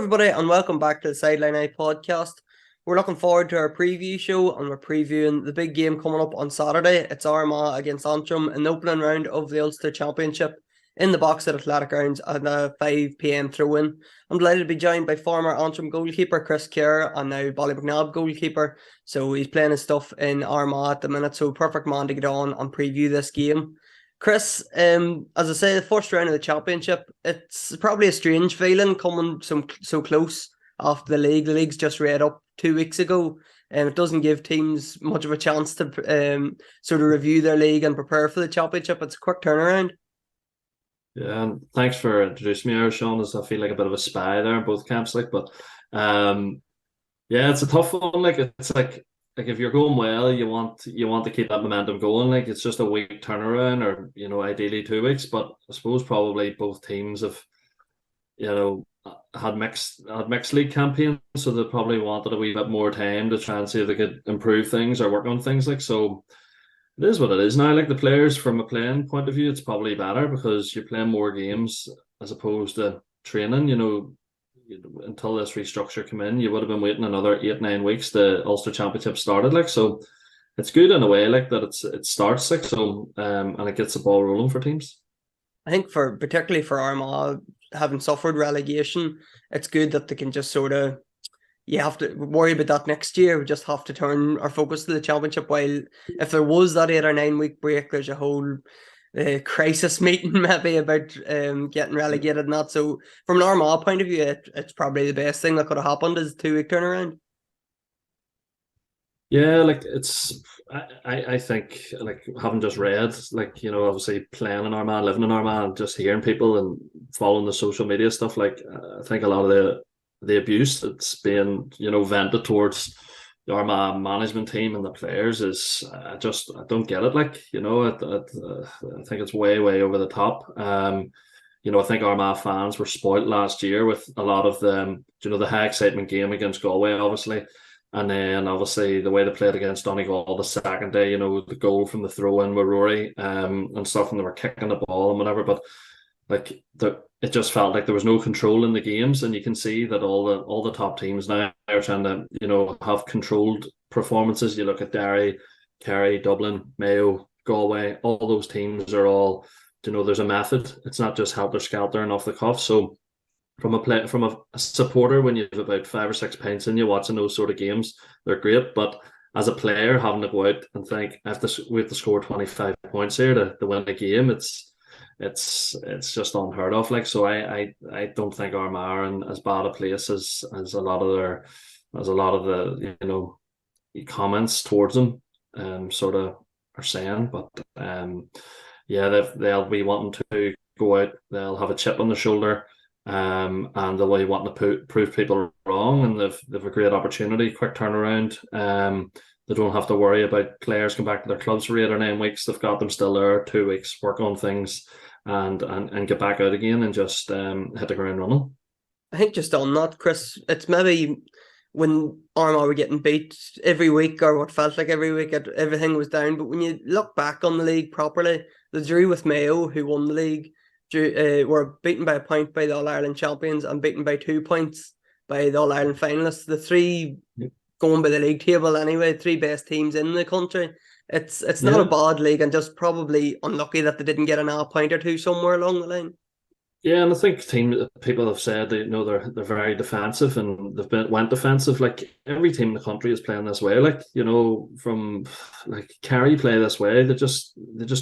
everybody, and welcome back to the Sideline Eye podcast. We're looking forward to our preview show, and we're previewing the big game coming up on Saturday. It's Armagh against Antrim in the opening round of the Ulster Championship in the box at Athletic Grounds at a 5 p.m. throw-in. I'm delighted to be joined by former Antrim goalkeeper Chris Kerr and now Ballymacnab goalkeeper. So he's playing his stuff in Armagh at the minute, so perfect man to get on and preview this game. Chris, as I say, the first round of the championship, it's probably a strange feeling coming so close after the league. The league's just read up 2 weeks ago, and it doesn't give teams much of a chance to sort of review their league and prepare for the championship. It's a quick turnaround. Yeah, and thanks for introducing me there, Sean. As I feel like a bit of a spy there in both camps, yeah, it's a tough one. Like if you're going well, you want to keep that momentum going. Like it's just a week turnaround, or ideally 2 weeks. But I suppose probably both teams have had mixed league campaigns, so they probably wanted a wee bit more time to try and see if they could improve things or work on things. Like so, it is what it is now. Like the players, from a playing point of view, it's probably better because you're playing more games as opposed to training. Until this restructure came in, you would have been waiting another 8-9 weeks. The Ulster Championship started, like so. It's good in a way, like that. It starts like so, and it gets the ball rolling for teams. I think particularly for Armagh, having suffered relegation, it's good that they can just sort of, you have to worry about that next year. We just have to turn our focus to the championship. While if there was that 8 or 9 week break, there's a whole crisis meeting maybe about getting relegated and that. So from an Armagh point of view, it's probably the best thing that could have happened is a 2 week turnaround. Yeah, like I think like having just read, like obviously playing in Armagh, living in Armagh, and just hearing people and following the social media stuff, like I think a lot of the abuse that's being vented towards the Armagh management team and the players is I don't get it. Like I think it's way over the top. I think Armagh fans were spoilt last year with a lot of the high excitement game against Galway, obviously. And then obviously the way they played against Donegal the second day, the goal from the throw in with Rory and stuff, and they were kicking the ball and whatever. But like it just felt like there was no control in the games, and you can see that all the top teams now are trying to have controlled performances. You look at Derry, Kerry, Dublin, Mayo, Galway. All those teams are all there's a method. It's not just helter skelter and off the cuff. So from a supporter, when you have about 5 or 6 pints in you watching those sort of games, they're great. But as a player, having to go out and think we have to score 25 points here to win a game, it's just unheard of. Like so, I don't think Armagh are in as bad a place as a lot of the comments towards them sort of are saying. But yeah, they'll be wanting to go out. They'll have a chip on their shoulder. And they'll be wanting to prove people wrong, and they've a great opportunity, quick turnaround. They don't have to worry about players come back to their clubs for 8 or 9 weeks. They've got them still there 2 weeks, work on things, and get back out again and just hit the ground running. I think just on that, Chris, it's maybe when Armagh were getting beat every week, or what felt like every week, everything was down. But when you look back on the league properly, the drew with Mayo, who won the league, were beaten by a point by the All-Ireland champions and beaten by 2 points by the All-Ireland finalists. The three, going by the league table anyway, three best teams in the country. It's not a bad league, and just probably unlucky that they didn't get an A point or two somewhere along the line. Yeah, and I think people have said they're very defensive, and went defensive. Like every team in the country is playing this way. Like from like Kerry play this way. They just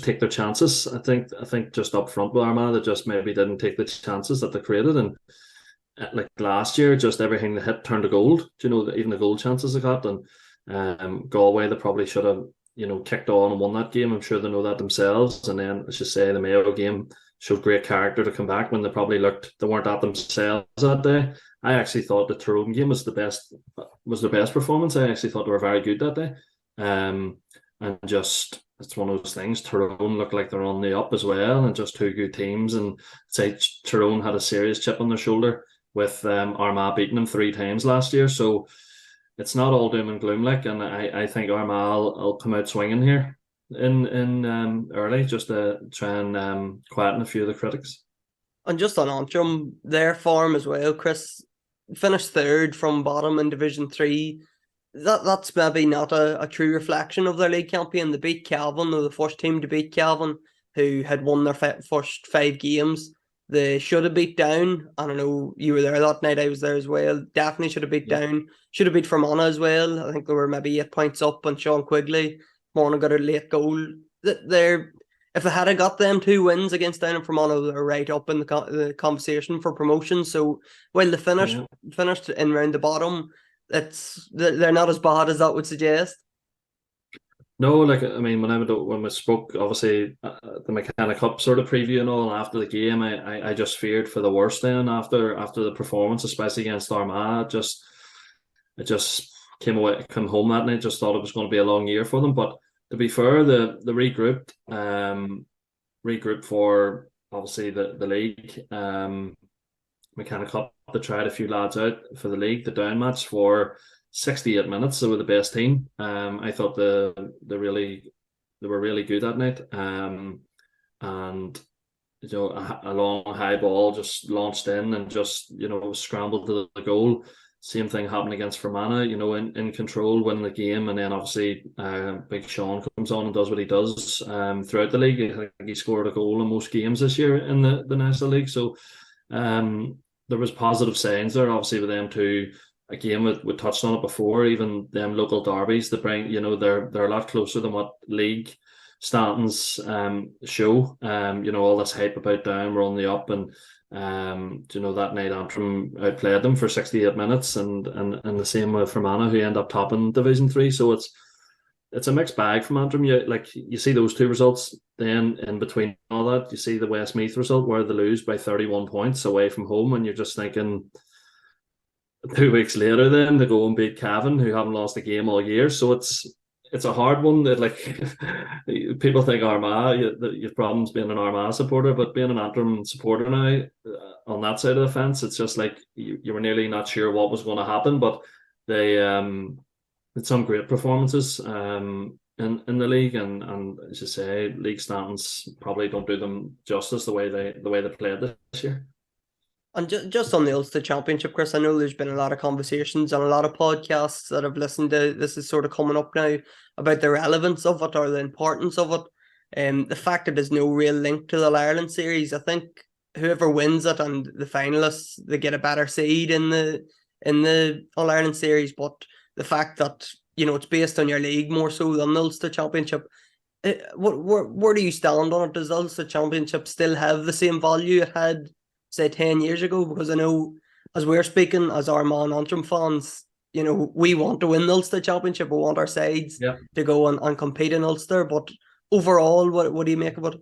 take their chances. I think just up front with Armagh, they just maybe didn't take the chances that they created, and like last year, just everything they hit turned to gold. Even the goal chances they got, and Galway, they probably should have kicked on and won that game. I'm sure they know that themselves. And then let's just say the Mayo game showed great character to come back when they weren't at themselves that day. I actually thought the Tyrone game was their best performance. I actually thought they were very good that day. And just it's one of those things. Tyrone looked like they're on the up as well, and just two good teams. And say Tyrone had a serious chip on their shoulder with Armagh beating them 3 times last year. So it's not all doom and gloom. And I think Armagh will come out swinging here in early, just to try and quieten a few of the critics. And just on Antrim, their form as well, Chris, finished third from bottom in Division 3. That's maybe not a true reflection of their league campaign. They beat Cavan, or the first team to beat Cavan, who had won their first 5 games. They should have beat Down. I don't know, you were there that night, I was there as well. Definitely should have beat Down. Should have beat Fermanagh as well. I think they were maybe 8 points up on Sean Quigley. Morna got a late goal. If they had got them 2 wins against Down and Fermanagh, they're right up in the conversation for promotion. So while they finished in round the bottom, they're not as bad as that would suggest. No, like, I mean, when we spoke, obviously, the McKenna Cup sort of preview and all, after the game, I just feared for the worst then after the performance, especially against Armagh. It just came home that night, just thought it was going to be a long year for them. But to be fair, the regrouped for obviously the league, McKenna Cup. They tried a few lads out for the league, the down match for 68 minutes. They were the best team. I thought they were really good that night. And a long high ball just launched in and just scrambled to the goal. Same thing happened against Fermanagh, in control, winning the game, and then obviously Big Sean comes on and does what he does throughout the league. I think he scored a goal in most games this year in the National League. So there was positive signs there, obviously, with them two. Again, we touched on it before, even them local derbies, they bring, they're a lot closer than what league standings show. All this hype about Down, we're on the up, and that night Antrim outplayed them for 68 minutes, and the same with Fermanagh, who end up topping Division 3. So it's a mixed bag from Antrim. You see those 2 results, then in between all that, you see the Westmeath result where they lose by 31 points away from home, and you're just thinking 2 weeks later then they go and beat Cavan, who haven't lost a game all year. So it's a hard one. That, like, people think Armagh, you have problems being an Armagh supporter, but being an Antrim supporter now, on that side of the fence, it's just like you were nearly not sure what was going to happen. But they had some great performances in the league, and as you say, league standings probably don't do them justice the way they played this year. And just on the Ulster Championship, Chris, I know there's been a lot of conversations and a lot of podcasts that I've listened to. This is sort of coming up now about the relevance of it or the importance of it. The fact that there's no real link to the All-Ireland series. I think whoever wins it and the finalists, they get a better seed in the All-Ireland series. But the fact that, it's based on your league more so than the Ulster Championship. Where do you stand on it? Does the Ulster Championship still have the same value it had, say, 10 years ago? Because I know, as we're speaking as Armagh and Antrim fans, we want to win the Ulster Championship. We want our sides to go and compete in Ulster. But overall, what do you make of it?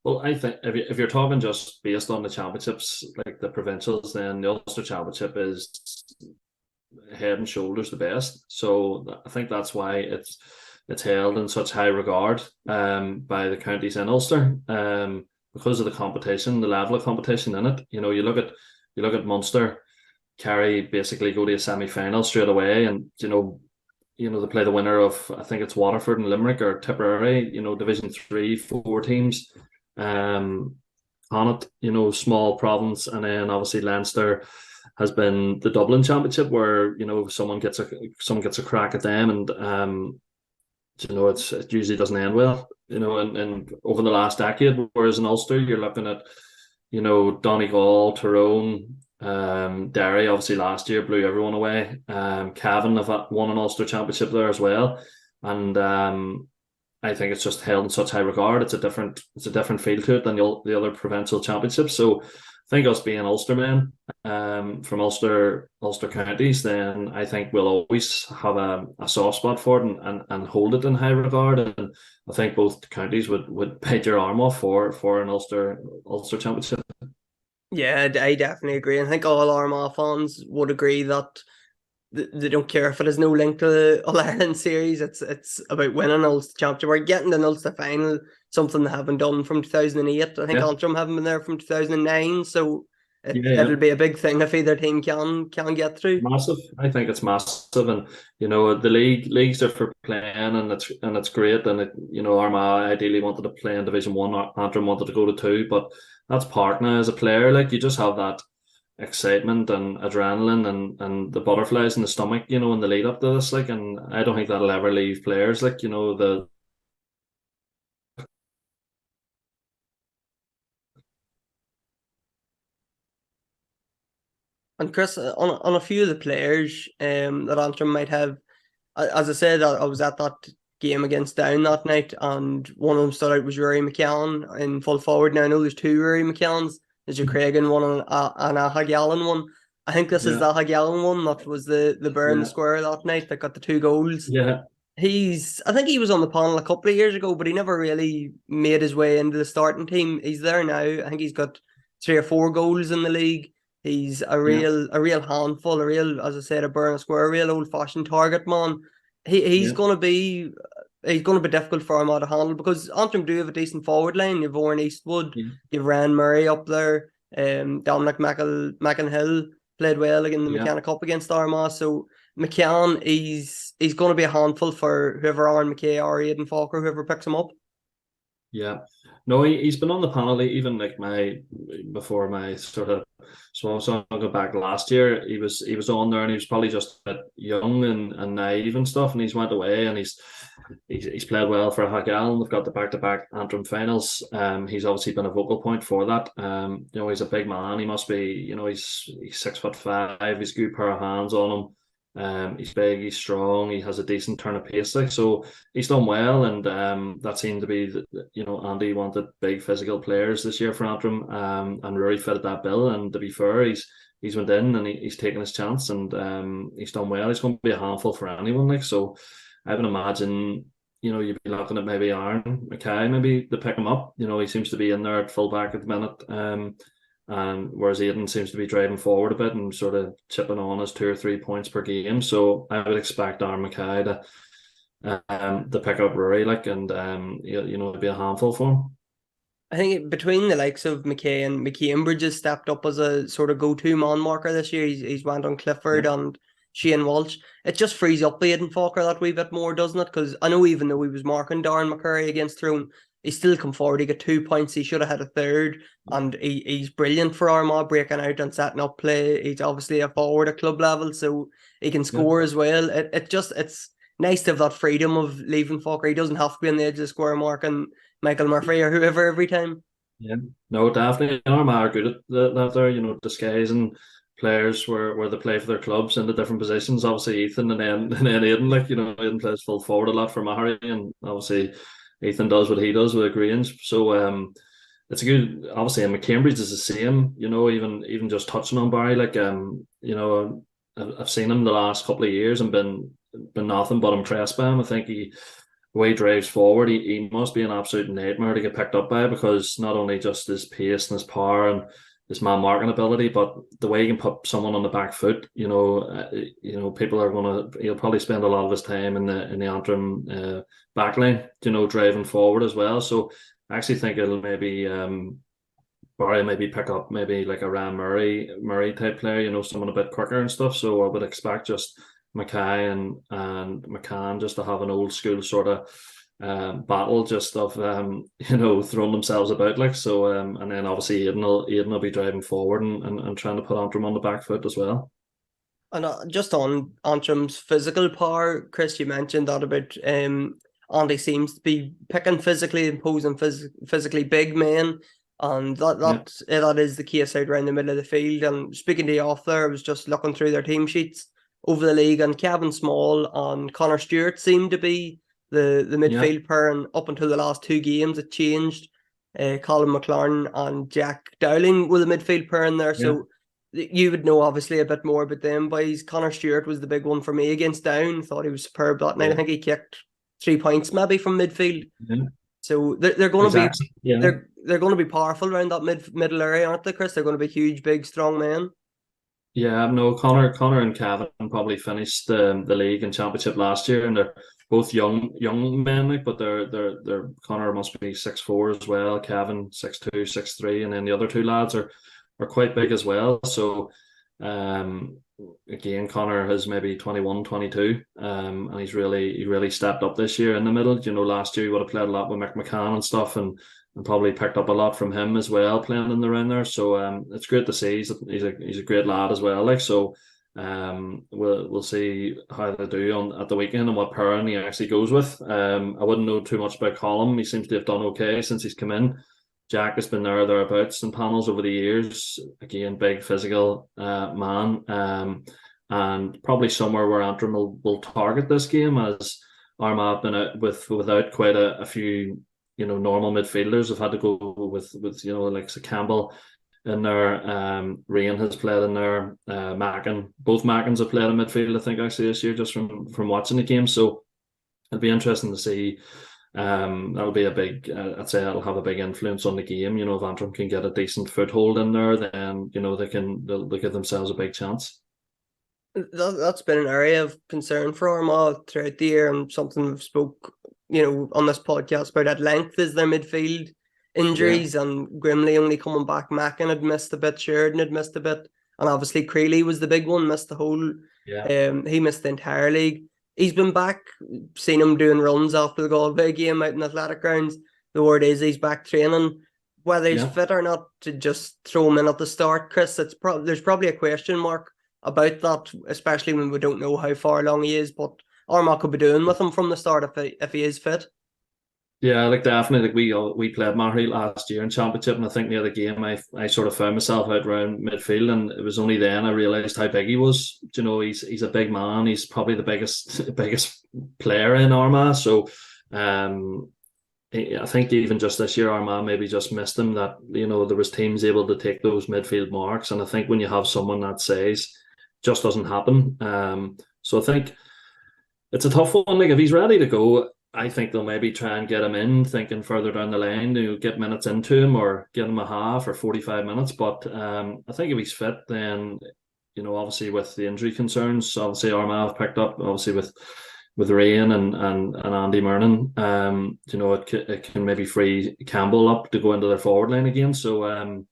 Well, I think if you're talking just based on the championships, like the provincials, then the Ulster Championship is head and shoulders the best. So I think that's why it's held in such high regard by the counties in Ulster. Because of the competition, the level of competition in it. You look at Munster, Kerry basically go to a semi-final straight away, and they play the winner of, I think it's Waterford and Limerick or Tipperary. Division 3, 4 teams. Connacht, small province, and then obviously Leinster has been the Dublin Championship, where someone gets a crack at them, and it usually doesn't end well. And over the last decade, whereas in Ulster, you're looking at, Donegal, Tyrone, Derry, obviously last year blew everyone away. Cavan have won an Ulster Championship there as well. And I think it's just held in such high regard. It's a different feel to it than the other provincial championships. So I think us being Ulstermen from Ulster counties, then I think we'll always have a soft spot for it and hold it in high regard. And I think both counties would bite your arm off for an Ulster Championship. Yeah, I definitely agree. I think all Armagh fans would agree that they don't care if it has no link to the All-Ireland series. It's about winning Ulster Championship or getting the Ulster final, something they haven't done from 2008. I think Antrim haven't been there from 2009, so it'll be a big thing if either team can get through. Massive. I think it's massive, and the leagues are for playing, and it's great. And Armagh ideally wanted to play in Division 1. Antrim wanted to go to 2, but that's part now as a player. Like, you just have that excitement and adrenaline and the butterflies in the stomach, in the lead up to this, like, and I don't think that'll ever leave players, like, the And Chris, on a few of the players that Antrim might have, as I said, I was at that game against Down that night, and one of them stood out was Rory McCann in full forward. Now I know there's two Rory McCanns. There's a Craigan one and a Hagallen one. I think this is yeah, the Hagallen one that was the bear in the yeah, square that night that got the two goals. yeah, I think he was on the panel a couple of years ago, but he never really made his way into the starting team. He's there now. I think he's got 3 or 4 goals in the league. He's yeah, a real handful, a real, as I said, a burn a square, a real old fashioned target man. He's yeah, gonna be difficult for him to handle because Antrim do have a decent forward line. You've Owen Eastwood, yeah, you've Ryan Murray up there, Dominic McInhill played well in the yeah, Mechanic Cup against Armagh. So McCann, he's going to be a handful for whoever Aaron McKay or Aidan Falker, whoever picks him up. yeah. No, he's been on the panel even like before my sort of small song go back last year. He was on there and he was probably just a bit young and naive and stuff, and he's went away and he's played well for Hagal. They've got the back-to-back Antrim finals. He's obviously been a vocal point for that. He's a big man. He must be. He's 6'5". He's a good pair of hands on him. He's big, he's strong, he has a decent turn of pace, like, so he's done well, and that seemed to be Andy wanted big physical players this year for Antrim, and Rory fitted that bill. And to be fair, he's went in and he's taken his chance, and he's done well. He's going to be a handful for anyone, like, so I would imagine you'd be looking at maybe Aaron Mackay maybe to pick him up. He seems to be in there at full back at the minute. And whereas Aidan seems to be driving forward a bit and sort of chipping on his 2 or 3 points per game, so I would expect Aaron Mackay to pick up Rory, like, and it'd be a handful for him. I think between the likes of McKay and McCambridge has stepped up as a sort of go-to man marker this year. He's went on Clifford Yeah, and Shane Walsh. It just frees up Aidan Falker that wee bit more, doesn't it? Because I know even though he was marking Darren McCurry against Tyrone, he still come forward. He got 2 points. He should have had a third, and he's brilliant for Armagh, breaking out and setting up play. He's obviously a forward at club level, so he can yeah, score as well. It's nice to have that freedom of leaving Falker. He doesn't have to be on the edge of the square marking Michael Murphy or whoever every time. yeah. No, definitely. Armagh are good at that there, disguising players where they play for their clubs in the different positions. Obviously Ethan and then Aidan, like, Aidan plays full forward a lot for Mahari, and obviously Ethan does what he does with Grange. So it's a good, obviously, and Cambridge is the same, even just touching on Barry, like, I've seen him the last couple of years and been nothing but impressed by him. I think the way he drives forward, he must be an absolute nightmare to get picked up by, because not only just his pace and his power and his man marking ability, but the way he can put someone on the back foot. People are he'll probably spend a lot of his time in the Antrim backline, driving forward as well. So I actually think it'll maybe Barry maybe pick up maybe like a Ryan Murray type player, someone a bit quicker and stuff. So I would expect just Mackay and McCann just to have an old school sort of battle, just of throwing themselves about, like, so, and then obviously Aidan will be driving forward and trying to put Antrim on the back foot as well. And just on Antrim's physical power, Chris, you mentioned that about Andy seems to be picking physically imposing physically big men, and Yeah, that is the case out around the middle of the field. And speaking to you off there, I was just looking through their team sheets over the league, and Kevin Small and Connor Stewart seemed to be the yeah, midfield pair, and up until the last 2 games it changed. Colin McLaren and Jack Dowling were the midfield pair in there, yeah, so you would know obviously a bit more about them boys. Connor Stewart was the big one for me against Down. Thought he was superb that night. I yeah, think he kicked 3 points maybe from midfield. yeah. So they're going to be Exactly. Yeah. they're going to be powerful around that middle area, aren't they, Chris? They're going to be huge, big, strong men. Yeah, no, Connor and Kevin probably finished the league and championship last year, and they're both young men, like, but they're Connor must be 6'4" as well, Kevin 6'2", 6'3", and then the other two lads are quite big as well. So um again, Connor has maybe 21, 22, and he really stepped up this year in the middle. Last year he would have played a lot with Mick McCann and stuff, and and probably picked up a lot from him as well playing in the round there. So it's great to see. He's a great lad as well. Like so, we'll see how they do at the weekend and what pairing he actually goes with. I wouldn't know too much about Colm. He seems to have done okay since he's come in. Jack has been thereabouts in panels over the years. Again, big physical man, and probably somewhere where Antrim will target this game, as Armagh have been out without quite a few normal midfielders. Have had to go with like Campbell in there. Rain has played in there. Mackin, both Mackins have played in midfield, I think, actually this year, just from watching the game. So it'll be interesting to see. That'll be a big. I'd say that'll have a big influence on the game. If Antrim can get a decent foothold in there, then they'll give themselves a big chance. That's been an area of concern for Armagh throughout the year, and something we've spoke on this podcast about at length is their midfield injuries, and Grimley only coming back. Mackin had missed a bit, Sheridan had missed a bit, and obviously Creeley was the big one, missed the whole. He missed the entire league. He's been back, seen him doing runs after the Galway game out in athletic grounds. The word is he's back training. Whether he's fit or not, to just throw him in at the start, Chris, there's probably a question mark about that, especially when we don't know how far along he is. But Armagh could be doing with him from the start if he is fit. Yeah, like definitely. Like we played Mahri last year in Championship, and I think near the game I sort of found myself out around midfield, and it was only then I realised how big he was. He's a big man. He's probably the biggest player in Armagh. So I think even just this year Armagh maybe just missed him. That there was teams able to take those midfield marks, and I think when you have someone that size, just doesn't happen. So I think it's a tough one. Like if he's ready to go, I think they'll maybe try and get him in, thinking further down the line to get minutes into him or get him a half or 45 minutes. But I think if he's fit, then obviously with the injury concerns, obviously Armagh have picked up, obviously with Rain and Andy Murnan, it can maybe free Campbell up to go into their forward line again. So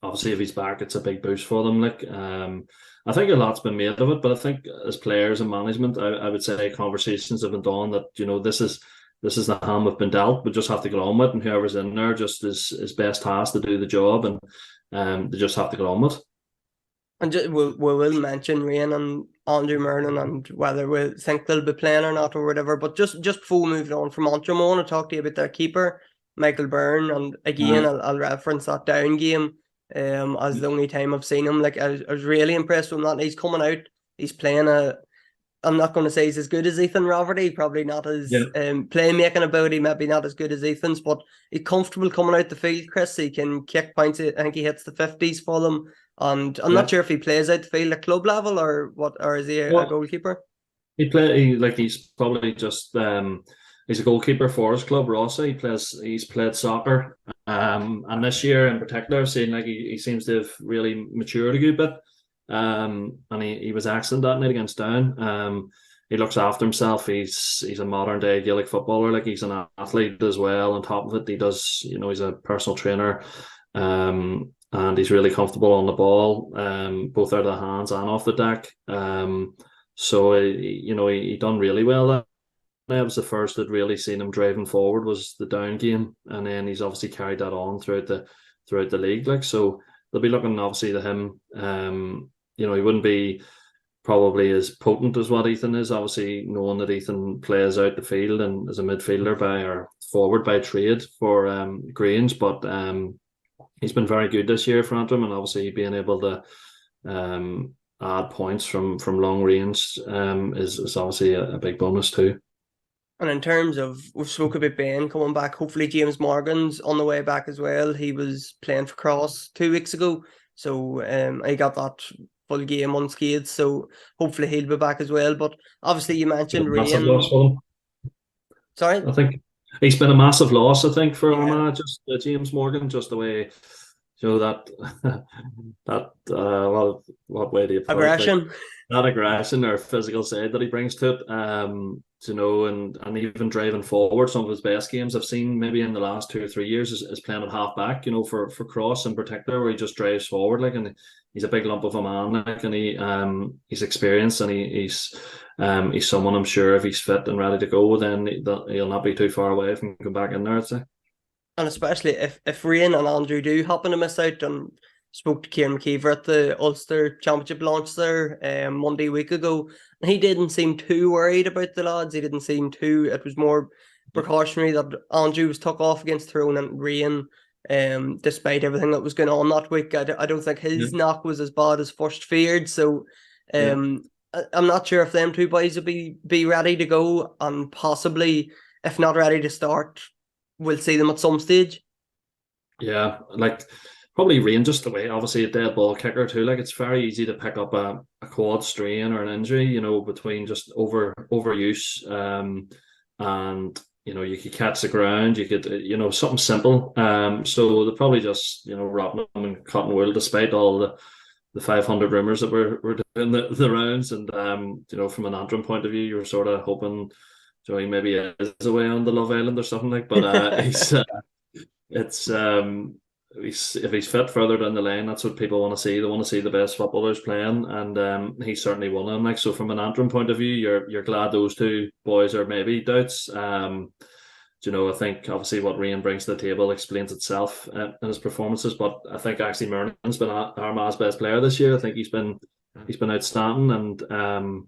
obviously if he's back, it's a big boost for them. I think a lot's been made of it, but I think as players and management, I would say conversations have been done that this is the hand we've been dealt. We just have to get on with it, and whoever's in there just is best tasked to do the job, and they just have to get on with it. And we will mention Rain and Andrew Murnan and whether we think they'll be playing or not or whatever. But just before moving on from Antrim, I want to talk to you about their keeper, Michael Byrne, and again I'll reference that down game. As the only time I've seen him. Like I was really impressed with him. That he's coming out, he's playing I'm not going to say he's as good as Ethan Rafferty, probably not as playmaking ability, maybe not as good as Ethan's, but he's comfortable coming out the field, Chris. He can kick points. I think he hits the 50s for them, and I'm not sure if he plays out the field at club level or what, or is he a goalkeeper? He's probably just he's a goalkeeper for his club, Rossi. He's played soccer. And this year in particular, I've seen like he seems to have really matured a good bit. And he was excellent that night against Down. He looks after himself. He's a modern day Gaelic footballer. Like he's an athlete as well. On top of it, he does. He's a personal trainer. And he's really comfortable on the ball, both out of the hands and off the deck. So he done really well. That was the first that really seen him driving forward was the Down game, and then he's obviously carried that on throughout the league. Like so, they'll be looking obviously to him. He wouldn't be probably as potent as what Ethan is. Obviously, knowing that Ethan plays out the field and is a midfielder or forward by trade for Grange, but he's been very good this year for Antrim, and obviously being able to add points from long range is obviously a big bonus too. And in terms of, we've spoken about Ben coming back, hopefully James Morgan's on the way back as well. He was playing for Cross 2 weeks ago, so I got that full game unscathed, so hopefully he'll be back as well. But obviously you mentioned Rain. Sorry? I think he's been a massive loss, I think, for Armagh, just James Morgan, just the way, what way do you put aggression? It? Like, that aggression or physical side that he brings to it, and even driving forward. Some of his best games I've seen maybe in the last 2 or 3 years is playing at half back, for Cross in particular, where he just drives forward and he's a big lump of a man, and he's experienced, and he's someone I'm sure if he's fit and ready to go, then he'll not be too far away from going back in there, I'd say. And especially if Rian and Andrew do happen to miss out, and spoke to Kieran McKeever at the Ulster Championship launch there Monday a week ago, and he didn't seem too worried about the lads. He didn't seem too. It was more precautionary that Andrew was took off against Tyrone, and Rian, despite everything that was going on that week, I don't think his knock was as bad as first feared. So, I'm not sure if them two boys will be ready to go, and possibly, if not ready to start, we'll see them at some stage. Yeah, like probably Rain just the way, obviously a dead ball kicker too. Like it's very easy to pick up a quad strain or an injury, between just overuse. And you could catch the ground, you could something simple. So they're probably just wrapping them in cotton wool, despite all the 500 rumours that were doing the rounds. And from an Antrim point of view, you're sort of hoping Joey maybe is away on the Love Island or something like. But he's it's if he's fit further down the line, that's what people want to see. They want to see the best footballers playing, and he's certainly one of them. Like, so from an Antrim point of view, you're glad those two boys are maybe doubts. I think obviously what Rian brings to the table explains itself in his performances. But I think actually Murnan's been Armagh's best player this year. I think he's been outstanding, and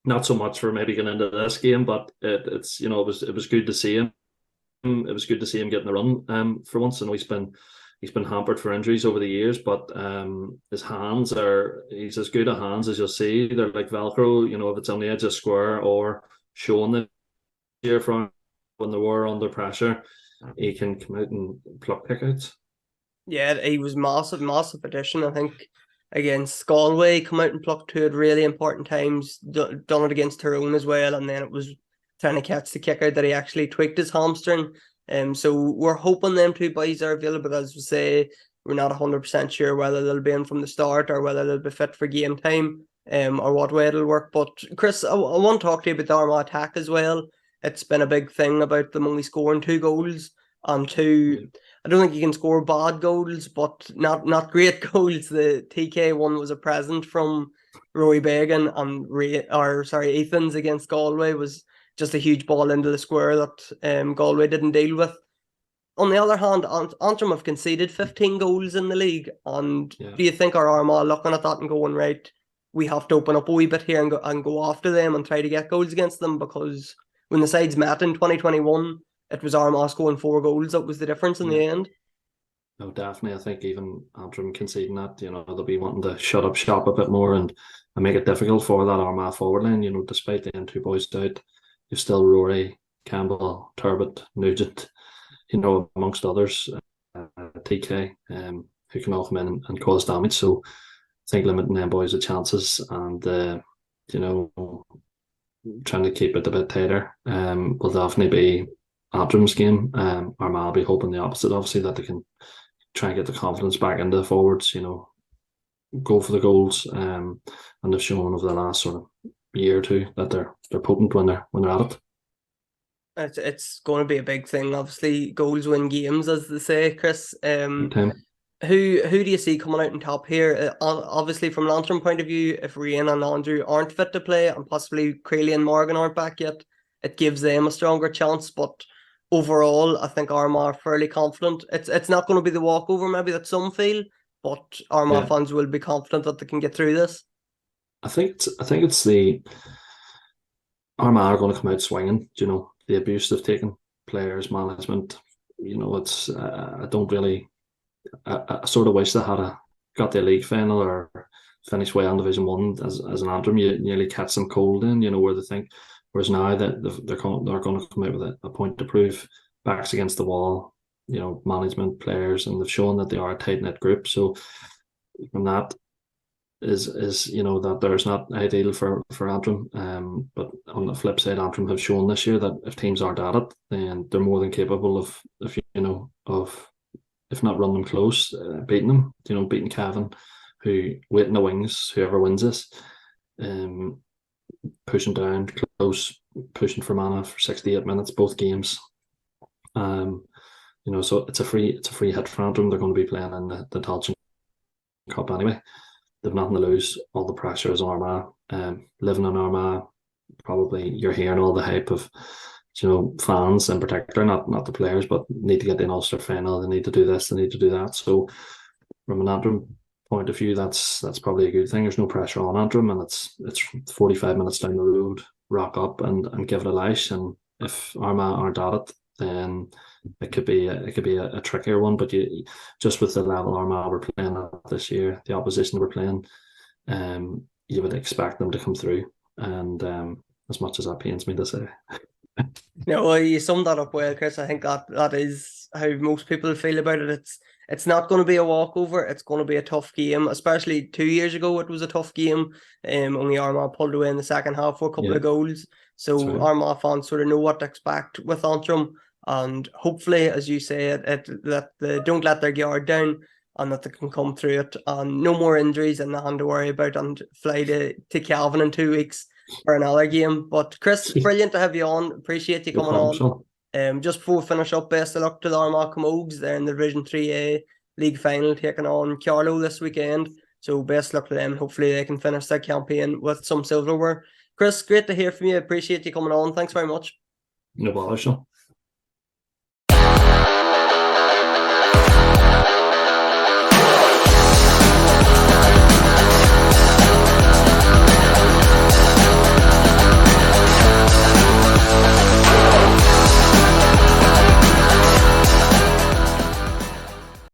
not so much for maybe getting into this game, but it was good to see him. It was good to see him getting the run for once. And he's been hampered for injuries over the years, but his hands he's as good at hands as you'll see. They're like Velcro, if it's on the edge of square or showing the year from when they were under pressure, he can come out and pluck kickouts. Yeah, he was massive addition. I think against Galway, come out and pluck two at really important times. Done it against Tyrone as well, and then it was trying to catch the kick out that he actually tweaked his hamstring. So we're hoping them two boys are available, but as we say, we're not 100% sure whether they'll be in from the start or whether they'll be fit for game time, or what way it'll work. But Chris, I want to talk to you about the Armagh attack as well. It's been a big thing about them only scoring 2 goals, and I don't think you can score bad goals, but not great goals. The TK one was a present from Roy Bagan, and Ethan's against Galway was just a huge ball into the square that Galway didn't deal with. On the other hand, Antrim have conceded 15 goals in the league, and do you think our Armagh looking at that and going, right, we have to open up a wee bit here and go after them and try to get goals against them? Because when the sides met in 2021, it was Armagh scoring 4 goals. That was the difference in the end. No, definitely. I think even Antrim conceding that, they'll be wanting to shut up shop a bit more and make it difficult for that Armagh forward line. Despite the two boys out, you've still Rory, Campbell, Turbot, Nugent, amongst others, TK, who can all come in and cause damage. So I think limiting them boys' chances and, trying to keep it a bit tighter will definitely be Antrim's game. Armagh will be hoping the opposite, obviously, that they can try and get the confidence back into the forwards, go for the goals. And they've shown over the last sort of year or two that they're potent when they're at it. It's going to be a big thing. Obviously, goals win games, as they say, Chris. Who do you see coming out on top here? Obviously, from an Antrim point of view, if Rian and Andrew aren't fit to play, and possibly Creeley and Morgan aren't back yet, it gives them a stronger chance. But overall, I think Armagh are fairly confident. It's not going to be the walkover maybe that some feel, but Armagh fans will be confident that they can get through this. I think it's the Armagh are going to come out swinging. The abuse they've taken, players, management. It's I don't really. I sort of wish they had got the league final or finished well in Division 1 as an Antrim. You nearly catch them cold in, where they think. Whereas now that they're going to come out with a point to prove, backs against the wall, management, players, and they've shown that they are a tight knit group. So from that is that there's not ideal for Antrim. But on the flip side, Antrim have shown this year that if teams aren't at it, then they're more than capable of if not run them close, beating them. Beating Cavan, who wait in the wings, whoever wins this, pushing down close, pushing for mana for 68 minutes, both games. So it's a free hit for Antrim. They're going to be playing in the Tailteann Cup anyway. They've nothing to lose. All the pressure is on Armagh. Living in Armagh, probably you're hearing all the hype of fans in particular, not the players, but need to get the Ulster final. They need to do this. They need to do that. So from an Antrim point of view, that's probably a good thing. There's no pressure on Antrim, and it's 45 minutes down the road. Rock up and give it a lash. And if Armagh aren't at it, then it could be a trickier one. But just with the level Armagh were playing at this year, the opposition they were playing, you would expect them to come through. And as much as that pains me to say. No, well, you summed that up well, Chris. I think that is how most people feel about it. It's not going to be a walkover. It's going to be a tough game, especially 2 years ago. It was a tough game. Only Armagh pulled away in the second half for a couple of goals. So right. Armagh fans sort of know what to expect with Antrim, and hopefully, as you say, that they don't let their guard down and that they can come through it. And no more injuries and nothing to worry about, and fly to Calvin in 2 weeks for another game. But Chris, brilliant to have you on. Appreciate you coming on. Just before we finish up, best of luck to the Armagh Camogues. They're in the Division 3A League final, taking on Carlow this weekend. So best luck to them. Hopefully they can finish their campaign with some silverware. Chris, great to hear from you. Appreciate you coming on. Thanks very much. No bother, Sean.